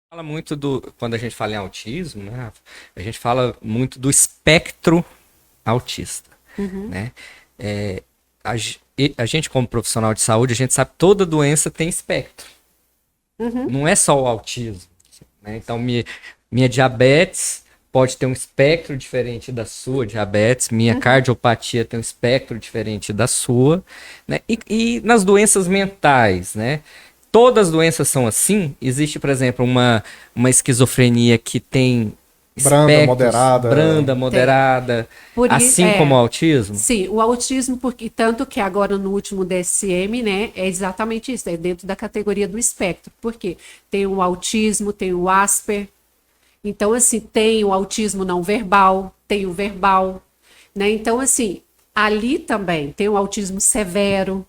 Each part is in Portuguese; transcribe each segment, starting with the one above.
Fala muito quando a gente fala em autismo, né, Rafa? A gente fala muito do espectro autista, Uhum. né? É, a gente, como profissional de saúde, a gente sabe que toda doença tem espectro. Uhum. Não é só o autismo, né? Então, minha diabetes pode ter um espectro diferente da sua diabetes, minha Uhum. cardiopatia tem um espectro diferente da sua, né? E nas doenças mentais, né? Todas as doenças são assim. Existe, por exemplo, uma esquizofrenia que tem Branda, espectros, moderada. branda, Tem. moderada, Por isso, assim como o autismo. sim, o autismo, porque tanto que agora no último DSM, né, é exatamente isso, é dentro da categoria do espectro. Por quê? Tem o autismo, tem o Asper. Então, assim, tem o autismo não verbal, tem o verbal, né? Então, assim, ali também tem o autismo severo.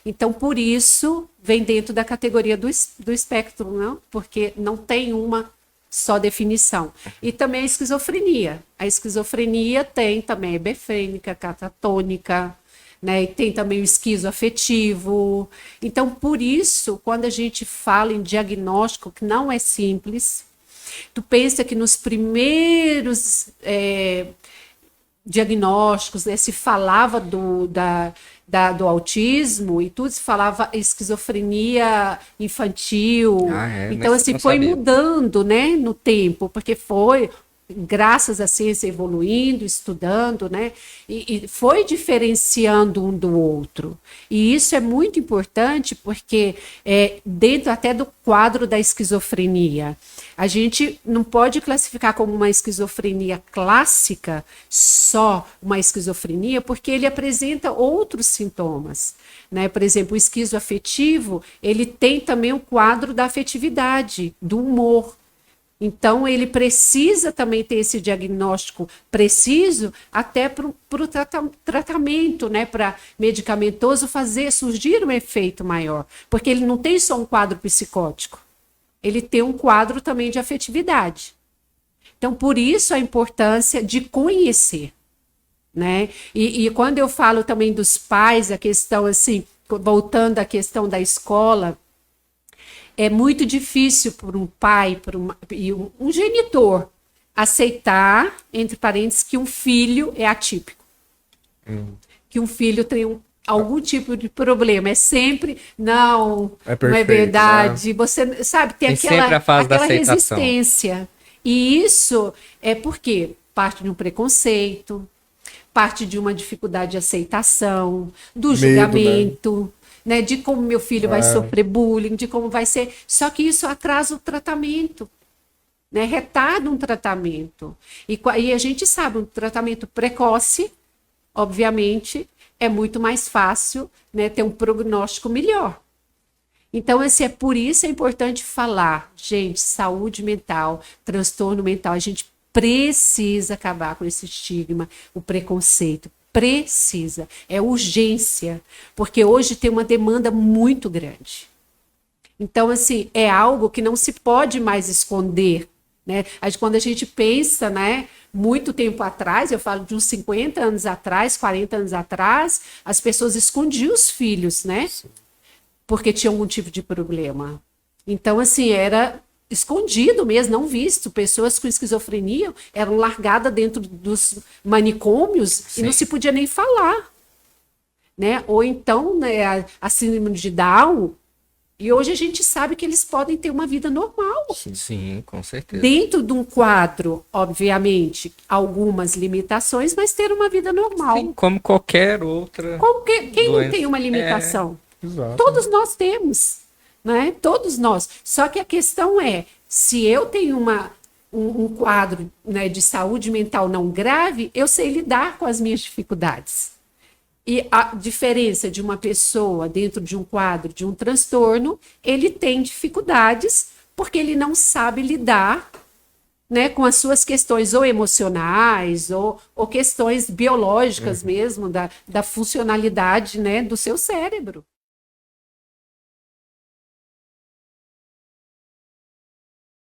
Então, por isso, vem dentro da categoria do espectro, não? Porque não tem uma só definição. E também a esquizofrenia. A esquizofrenia tem também hebefrênica, catatônica, né? E tem também o esquizoafetivo. Então, por isso, quando a gente fala em diagnóstico, que não é simples, tu pensa que nos primeiros diagnósticos, né, se falava do autismo e tudo se falava esquizofrenia infantil. Ah, é? Então, assim, Não foi sabia. mudando, né, no tempo, porque foi graças à ciência evoluindo, estudando, né, e foi diferenciando um do outro. E isso é muito importante porque dentro até do quadro da esquizofrenia, a gente não pode classificar como uma esquizofrenia clássica, só uma esquizofrenia, porque ele apresenta outros sintomas, né? Por exemplo, o esquizoafetivo, ele tem também o quadro da afetividade, do humor. Então, ele precisa também ter esse diagnóstico preciso até para o tratamento, né, para medicamentoso fazer surgir um efeito maior, porque ele não tem só um quadro psicótico, ele tem um quadro também de afetividade. Então, por isso a importância de conhecer, né? E quando eu falo também dos pais, a questão assim, voltando à questão da escola, é muito difícil para um pai, e um genitor, aceitar, entre parênteses, que um filho é atípico, que um filho tem algum tipo de problema. É sempre, não, É não é perfeito, né? verdade. Você sabe, tem Tem sempre a fase da aquela aceitação. resistência. E isso é porque parte de um preconceito, parte de uma dificuldade de aceitação, do Medo, né? julgamento, né, de como meu filho vai É, sofrer bullying, de como vai ser. Só que isso atrasa o tratamento, né, retarda um tratamento. E a gente sabe, um tratamento precoce, obviamente, é muito mais fácil, né, ter um prognóstico melhor. Então, esse é por isso é importante falar, gente, saúde mental, transtorno mental, a gente precisa acabar com esse estigma, o preconceito. Precisa, é urgência, porque hoje tem uma demanda muito grande. Então, assim, é algo que não se pode mais esconder, né? Quando a gente pensa, né, muito tempo atrás, eu falo de uns 50 anos atrás, 40 anos atrás, as pessoas escondiam os filhos, né? Porque tinha algum tipo de problema. Então, assim, era escondido mesmo, não visto. Pessoas com esquizofrenia eram largadas dentro dos manicômios e não Sim. se podia nem falar, né? Ou então, né, a síndrome de Down, e hoje a gente sabe que eles podem ter uma vida normal. Sim, com certeza. Dentro de um quadro, obviamente, algumas limitações, mas ter uma vida Sim, normal. como qualquer outra Quem não tem doença. uma É, limitação? exato. Todos nós temos, né? Todos nós. Só que a questão é, se eu tenho um quadro, né, de saúde mental não grave, eu sei lidar com as minhas dificuldades. E a diferença de uma pessoa dentro de um quadro de um transtorno, ele tem dificuldades porque ele não sabe lidar, né, com as suas questões ou emocionais ou questões biológicas mesmo, da funcionalidade, né, do seu cérebro.